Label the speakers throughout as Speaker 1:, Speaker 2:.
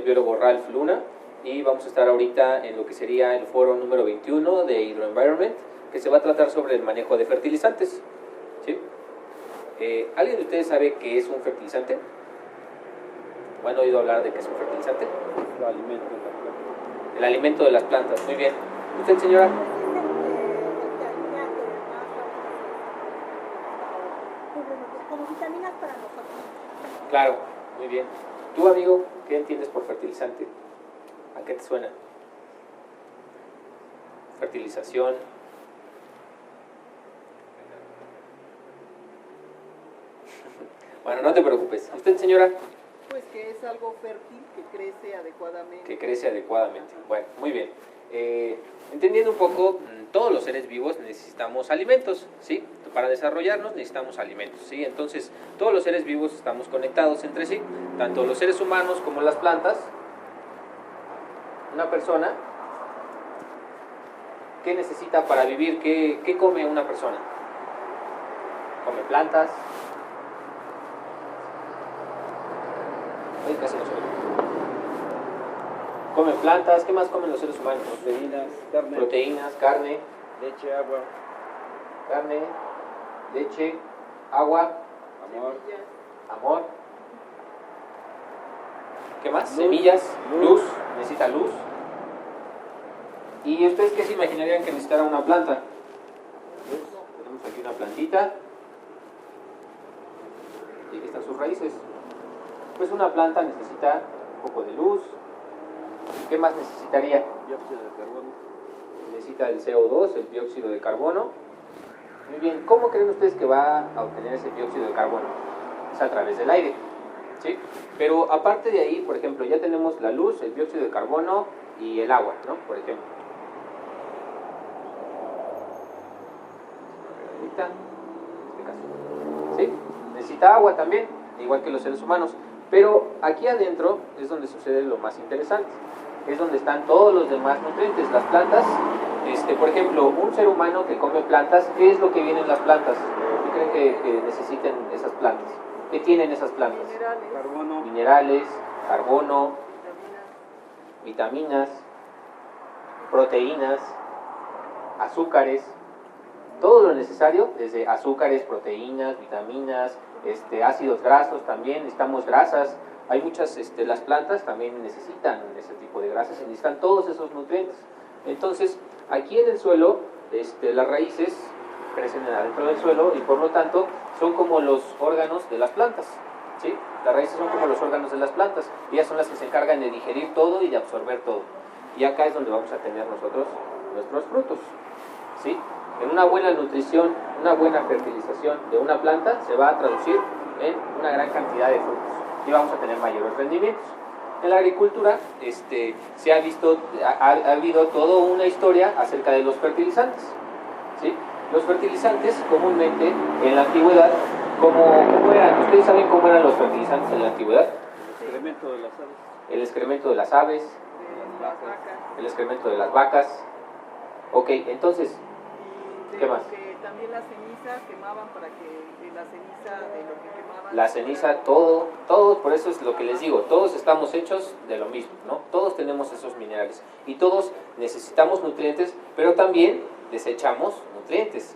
Speaker 1: biólogo Ralph Luna y vamos a estar ahorita en lo que sería el foro número 21 de Hydroenvironment, que se va a tratar sobre el manejo de fertilizantes. ¿Sí? ¿Alguien de ustedes sabe qué es un fertilizante? ¿O han oído hablar de qué es un fertilizante?
Speaker 2: El alimento de la planta.
Speaker 1: El alimento de las plantas, muy bien. ¿Usted, señora?
Speaker 3: Como vitaminas para nosotros.
Speaker 1: Claro, muy bien. ¿Tú, amigo, qué entiendes por fertilizante? ¿A qué te suena? Fertilización. Bueno, no te preocupes. ¿Usted, señora?
Speaker 4: Pues que es algo fértil que crece adecuadamente.
Speaker 1: Que crece adecuadamente. Bueno, muy bien. Entendiendo un poco, todos los seres vivos necesitamos alimentos, ¿sí? Para desarrollarnos necesitamos alimentos, ¿sí? Entonces, todos los seres vivos estamos conectados entre sí, tanto los seres humanos como las plantas. Una persona, ¿qué necesita para vivir? ¿Qué come una persona? Come plantas. Ay, casi no se ve. Come plantas. ¿Qué más comen los seres humanos?
Speaker 2: Proteínas, carne,
Speaker 1: Leche,
Speaker 2: agua,
Speaker 1: carne, leche, agua,
Speaker 2: amor,
Speaker 1: amor. ¿Qué más?
Speaker 2: Luz.
Speaker 1: Semillas, luz, necesita luz. ¿Y ustedes qué se imaginarían que necesitara una planta? Tenemos aquí una plantita. Y aquí están sus raíces. Pues una planta necesita un poco de luz. ¿Qué más necesitaría?
Speaker 2: dióxido de carbono.
Speaker 1: Necesita el CO2, el dióxido de carbono. Muy bien, ¿cómo creen ustedes que va a obtener ese dióxido de carbono? Es a través del aire, ¿sí? Pero aparte de ahí, por ejemplo, ya tenemos la luz, el dióxido de carbono y el agua, ¿no? Por ejemplo. Ahorita, en este caso. ¿Sí? Necesita agua también, igual que los seres humanos. Pero aquí adentro es donde sucede lo más interesante. Es donde están todos los demás nutrientes. Las plantas, por ejemplo, un ser humano que come plantas, ¿qué es lo que viene en las plantas? ¿Qué creen que necesiten esas plantas? ¿Qué tienen esas plantas?
Speaker 4: Minerales,
Speaker 2: Carbono,
Speaker 1: Minerales, carbono, vitaminas, proteínas, azúcares, todo lo necesario, desde azúcares, proteínas, vitaminas, ácidos grasos también, necesitamos grasas. Hay muchas, las plantas también necesitan ese tipo de grasas, necesitan todos esos nutrientes. Entonces, aquí en el suelo, las raíces crecen adentro del suelo y por lo tanto son como los órganos de las plantas, ¿sí? Las raíces son como los órganos de las plantas, ellas son las que se encargan de digerir todo y de absorber todo. Y acá es donde vamos a tener nosotros nuestros frutos, ¿sí? En una buena nutrición, una buena fertilización de una planta se va a traducir en una gran cantidad de frutos y vamos a tener mayores rendimientos. En la agricultura se ha visto, ha habido toda una historia acerca de los fertilizantes, ¿sí? Los fertilizantes comúnmente en la antigüedad, ¿cómo eran? ¿Ustedes saben cómo eran los fertilizantes en la antigüedad?
Speaker 2: el excremento de las aves,
Speaker 1: El excremento de las aves,
Speaker 4: de las vacas.
Speaker 1: el excremento de las vacas. Ok, entonces,
Speaker 4: De
Speaker 1: ¿qué
Speaker 4: lo
Speaker 1: más?
Speaker 4: que también la ceniza quemaban para que de la ceniza de lo que quemaban.
Speaker 1: La ceniza, todo, por eso es lo que les digo, todos estamos hechos de lo mismo, ¿no? Todos tenemos esos minerales y todos necesitamos nutrientes, pero también desechamos nutrientes.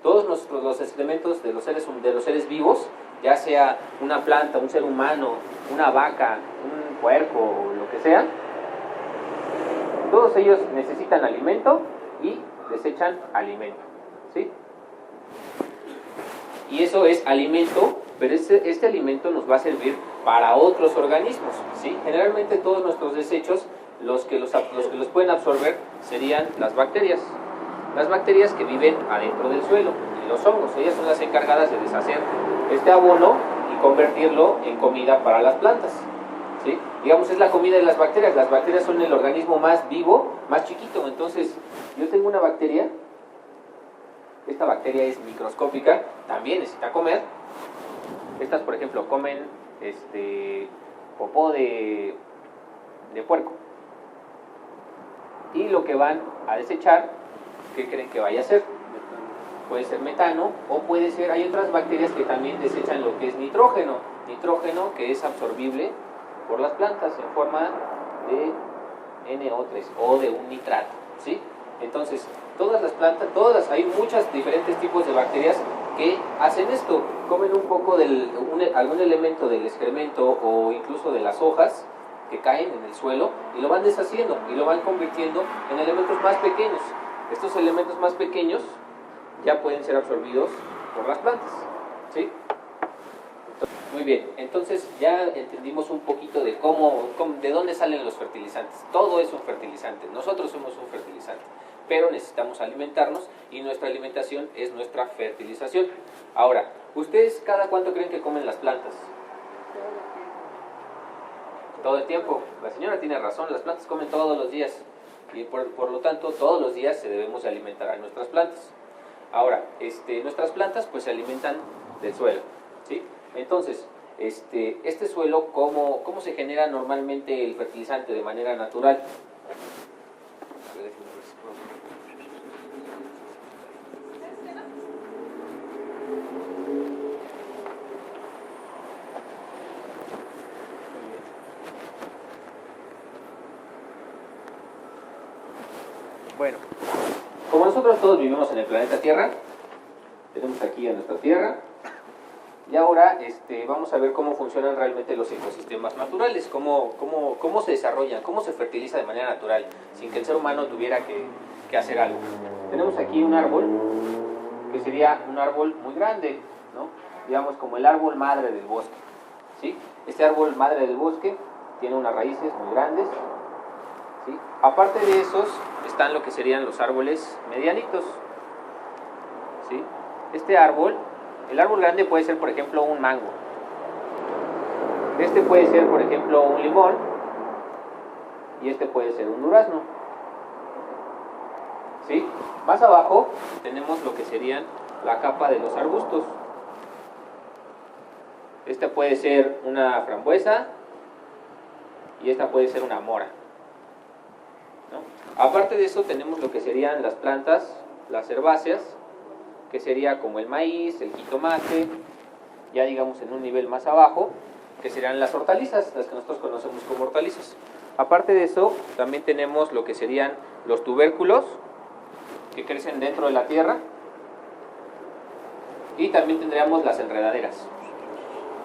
Speaker 1: Todos los excrementos de los seres vivos, ya sea una planta, un ser humano, una vaca, un puerco o lo que sea, todos ellos necesitan alimento y desechan alimento, ¿sí? Y eso es alimento, pero este alimento nos va a servir para otros organismos, ¿sí? Generalmente todos nuestros desechos, los que los pueden absorber serían las bacterias. Las bacterias que viven adentro del suelo, y los hongos, ellas son las encargadas de deshacer este abono y convertirlo en comida para las plantas, ¿sí? Digamos, es la comida de las bacterias son el organismo más vivo, más chiquito. Entonces, yo tengo una bacteria, esta bacteria es microscópica, también necesita comer. Estas, por ejemplo, comen popó de puerco. Y lo que van a desechar, ¿qué creen que vaya a ser? Puede ser metano o puede ser, hay otras bacterias que también desechan lo que es nitrógeno, que es absorbible por las plantas en forma de NO3 o de un nitrato, ¿sí? Entonces, todas las plantas, hay muchos diferentes tipos de bacterias que hacen esto, comen un poco algún elemento del excremento o incluso de las hojas que caen en el suelo y lo van deshaciendo y lo van convirtiendo en elementos más pequeños. Estos elementos más pequeños ya pueden ser absorbidos por las plantas, ¿sí? Muy bien, entonces ya entendimos un poquito de de dónde salen los fertilizantes. Todo es un fertilizante, nosotros somos un fertilizante, pero necesitamos alimentarnos y nuestra alimentación es nuestra fertilización. Ahora, ¿ustedes cada cuánto creen que comen las plantas? Todo el tiempo. La señora tiene razón, las plantas comen todos los días y por lo tanto todos los días se debemos alimentar a nuestras plantas. Ahora, nuestras plantas pues se alimentan del suelo, ¿sí? Entonces, este suelo, ¿cómo se genera normalmente el fertilizante de manera natural? Bueno, como nosotros todos vivimos en el planeta Tierra, tenemos aquí a nuestra Tierra, y ahora vamos a ver cómo funcionan realmente los ecosistemas naturales, cómo se desarrollan, cómo se fertiliza de manera natural, sin que el ser humano tuviera que hacer algo. Tenemos aquí un árbol, que sería un árbol muy grande, ¿no? Digamos como el árbol madre del bosque, ¿sí? Este árbol madre del bosque tiene unas raíces muy grandes, ¿sí? Aparte de esos están lo que serían los árboles medianitos, ¿sí? El árbol grande puede ser, por ejemplo, un mango. Este puede ser, por ejemplo, un limón. Y este puede ser un durazno, ¿sí? Más abajo tenemos lo que serían la capa de los arbustos. Esta puede ser una frambuesa y esta puede ser una mora, ¿no? Aparte de eso tenemos lo que serían las plantas, las herbáceas, que sería como el maíz, el jitomate, ya digamos en un nivel más abajo, que serían las hortalizas, las que nosotros conocemos como hortalizas. Aparte de eso, también tenemos lo que serían los tubérculos, que crecen dentro de la tierra, y también tendríamos las enredaderas,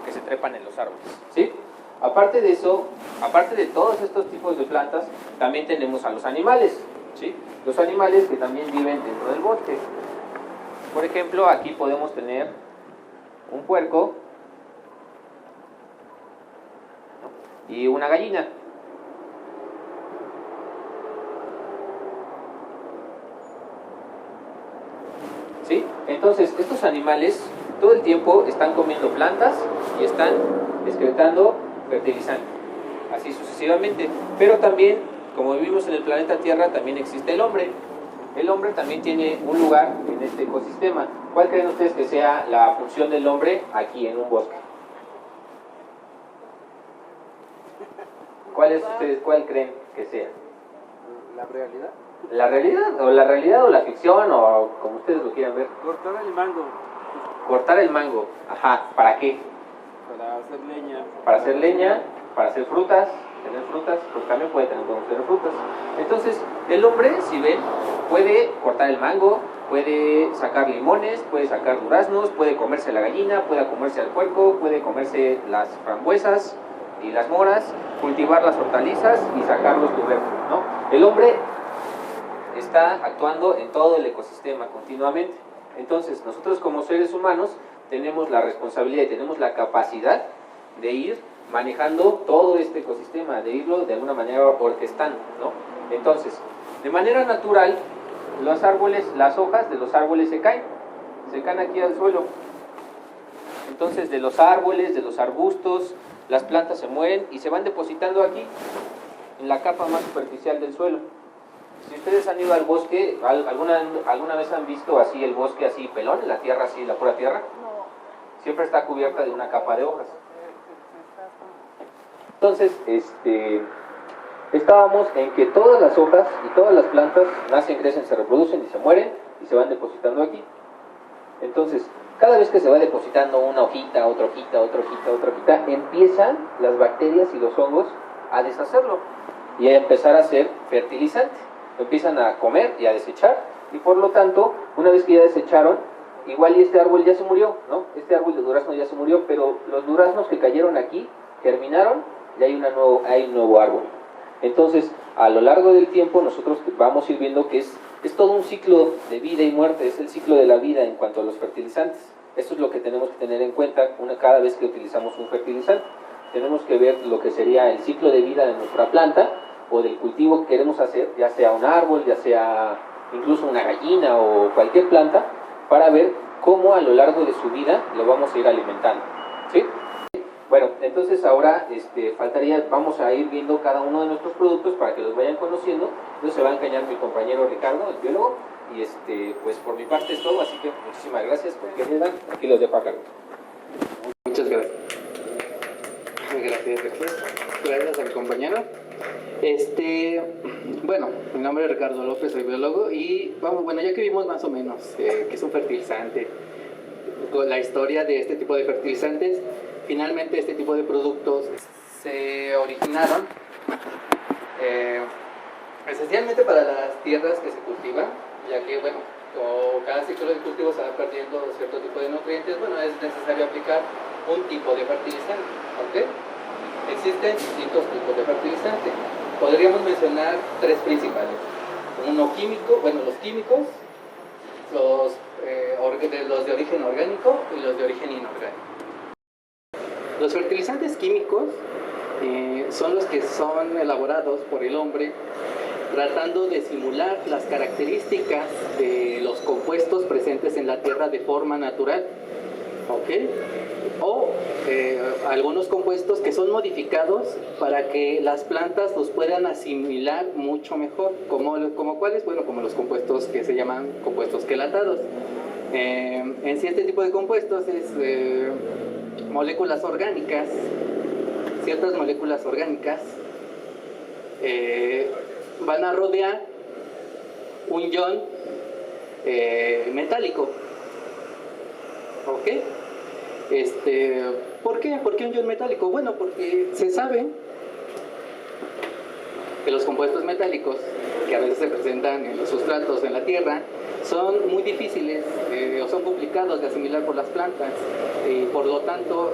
Speaker 1: que se trepan en los árboles, ¿sí? Aparte de eso, aparte de todos estos tipos de plantas, también tenemos a los animales, ¿sí? Los animales que también viven dentro del bosque. Por ejemplo, aquí podemos tener un puerco y una gallina. ¿Sí? Entonces, estos animales todo el tiempo están comiendo plantas y están excretando fertilizante, así sucesivamente. Pero también, como vivimos en el planeta Tierra, también existe el hombre. El hombre también tiene un lugar en este ecosistema. ¿Cuál creen ustedes que sea la función del hombre aquí en un bosque? ¿Cuál creen que sea?
Speaker 2: ¿La realidad?
Speaker 1: ¿La realidad o la ficción o como ustedes lo quieran ver?
Speaker 2: Cortar el mango
Speaker 1: Cortar el mango. Ajá, ¿para qué?
Speaker 2: para hacer leña.
Speaker 1: Para hacer leña, para hacer frutas, tener frutas, pues también puede tener frutas. Entonces, el hombre, si ven, puede cortar el mango, puede sacar limones, puede sacar duraznos, puede comerse la gallina, puede comerse al puerco, puede comerse las frambuesas y las moras, cultivar las hortalizas y sacar los tubérculos, ¿no? El hombre está actuando en todo el ecosistema continuamente. Entonces, nosotros como seres humanos tenemos la responsabilidad y tenemos la capacidad de ir manejando todo este ecosistema, de irlo de alguna manera orquestando, ¿no? Entonces, de manera natural, los árboles, las hojas de los árboles se caen aquí al suelo. Entonces, de los árboles, de los arbustos, las plantas se mueren y se van depositando aquí, en la capa más superficial del suelo. Si ustedes han ido al bosque, ¿alguna vez han visto así el bosque así pelón, la tierra así, la pura tierra?
Speaker 3: No.
Speaker 1: Siempre está cubierta de una capa de hojas. Entonces, estábamos en que todas las hojas y todas las plantas nacen, crecen, se reproducen y se mueren y se van depositando aquí. Entonces, cada vez que se va depositando una hojita, otra hojita, otra hojita, otra hojita, empiezan las bacterias y los hongos a deshacerlo y a empezar a ser fertilizante. Empiezan a comer y a desechar, y por lo tanto, una vez que ya desecharon, igual y este árbol ya se murió, ¿no? Este árbol de durazno ya se murió, pero los duraznos que cayeron aquí germinaron y hay un nuevo árbol. Entonces, a lo largo del tiempo, nosotros vamos a ir viendo que es todo un ciclo de vida y muerte, es el ciclo de la vida en cuanto a los fertilizantes. Esto es lo que tenemos que tener en cuenta cada vez que utilizamos un fertilizante. Tenemos que ver lo que sería el ciclo de vida de nuestra planta o del cultivo que queremos hacer, ya sea un árbol, ya sea incluso una gallina o cualquier planta, para ver cómo a lo largo de su vida lo vamos a ir alimentando, ¿sí? Bueno, entonces ahora vamos a ir viendo cada uno de nuestros productos para que los vayan conociendo. Entonces se va a encañar mi compañero Ricardo, el biólogo, y pues por mi parte es todo, así que muchísimas gracias por que me dan. Aquí los dejo a cargo.
Speaker 5: Muchas gracias. Gracias al compañero. Bueno, mi nombre es Ricardo López, soy biólogo y bueno, ya que vimos más o menos qué es un fertilizante, la historia de este tipo de fertilizantes, finalmente este tipo de productos se originaron esencialmente para las tierras que se cultivan, ya que bueno, como cada ciclo de cultivo se va perdiendo cierto tipo de nutrientes, bueno, es necesario aplicar un tipo de fertilizante, ¿ok? Existen distintos tipos de fertilizante. Podríamos mencionar tres principales. Uno químico, bueno, los químicos, los de origen orgánico y los de origen inorgánico. Los fertilizantes químicos son los que son elaborados por el hombre tratando de simular las características de los compuestos presentes en la tierra de forma natural, ¿ok? O algunos compuestos que son modificados para que las plantas los puedan asimilar mucho mejor, como cuáles, bueno, como los compuestos que se llaman compuestos quelatados. En sí, este tipo de compuestos es moléculas orgánicas, ciertas moléculas orgánicas van a rodear un ion metálico, ¿ok? ¿Por qué? ¿Por qué un ion metálico? Bueno, porque se sabe que los compuestos metálicos, que a veces se presentan en los sustratos en la tierra, son muy difíciles o son complicados de asimilar por las plantas y por lo tanto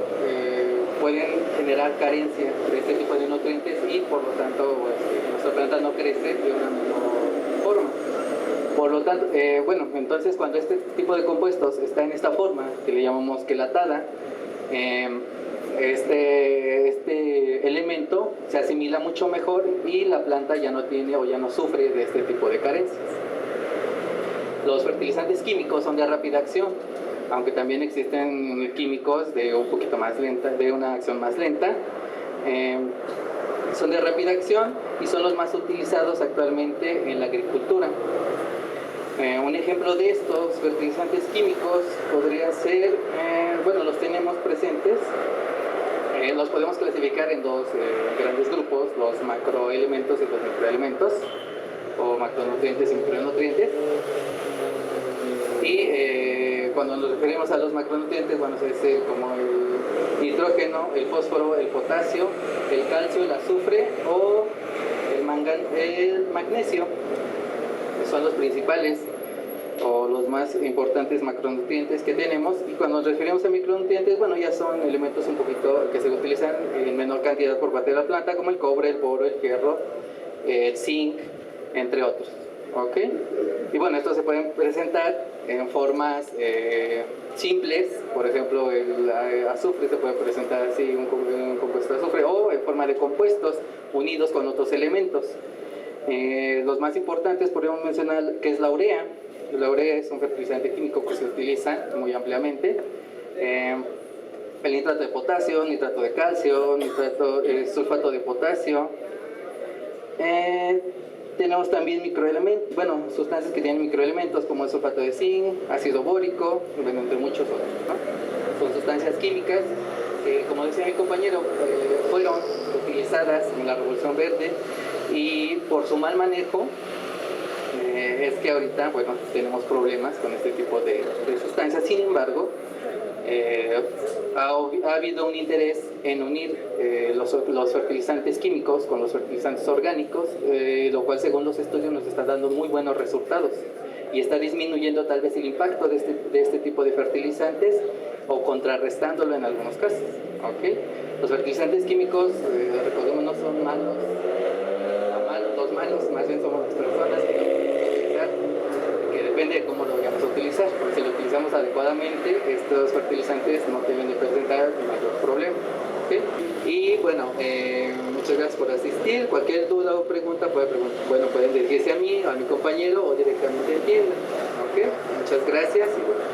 Speaker 5: pueden generar carencia de este tipo de nutrientes y por lo tanto nuestra planta no crece de una mejor forma. Por lo tanto, bueno, entonces cuando este tipo de compuestos está en esta forma, que le llamamos quelatada, este elemento se asimila mucho mejor y la planta ya no tiene o ya no sufre de este tipo de carencias. Los fertilizantes químicos son de rápida acción, aunque también existen químicos de un poquito más lenta, de una acción más lenta. Son de rápida acción y son los más utilizados actualmente en la agricultura. Un ejemplo de estos fertilizantes químicos podría ser, bueno, los tenemos presentes, los podemos clasificar en dos grandes grupos, los macroelementos y los microelementos, o macronutrientes y micronutrientes. Y cuando nos referimos a los macronutrientes, bueno, es como el nitrógeno, el fósforo, el potasio, el calcio, el azufre o el magnesio, que son los principales o los más importantes macronutrientes que tenemos. Y cuando nos referimos a micronutrientes, bueno, ya son elementos un poquito que se utilizan en menor cantidad por parte de la planta, como el cobre, el boro, el hierro, el zinc, entre otros, ¿ok? Y bueno, estos se pueden presentar en formas simples, por ejemplo, el azufre se puede presentar así, un compuesto de azufre, o en forma de compuestos unidos con otros elementos. Los más importantes podríamos mencionar que es la urea. La urea es un fertilizante químico que se utiliza muy ampliamente. El nitrato de potasio, nitrato de calcio, sulfato de potasio. Tenemos también microelementos, bueno, sustancias que tienen microelementos como el sulfato de zinc, ácido bórico, bueno, entre muchos otros, ¿no? Son sustancias químicas que, como decía mi compañero, fueron utilizadas en la Revolución Verde y por su mal manejo que ahorita, bueno, tenemos problemas con este tipo de sustancias. Sin embargo, ha habido un interés en unir los fertilizantes químicos con los fertilizantes orgánicos, lo cual según los estudios nos está dando muy buenos resultados y está disminuyendo tal vez el impacto de este tipo de fertilizantes o contrarrestándolo en algunos casos. ¿Okay? Los fertilizantes químicos, recordemos, no son malos, los malos más bien somos las personas que lo podemos utilizar, que depende de cómo lo vayamos a utilizar, porque si lo utilizamos adecuadamente, estos fertilizantes no deben de presentar mayor problema. ¿Okay? Y bueno, muchas gracias por asistir. Cualquier duda o pregunta pueden dirigirse a mí, a mi compañero o directamente en tienda. ¿Okay? Muchas gracias y bueno.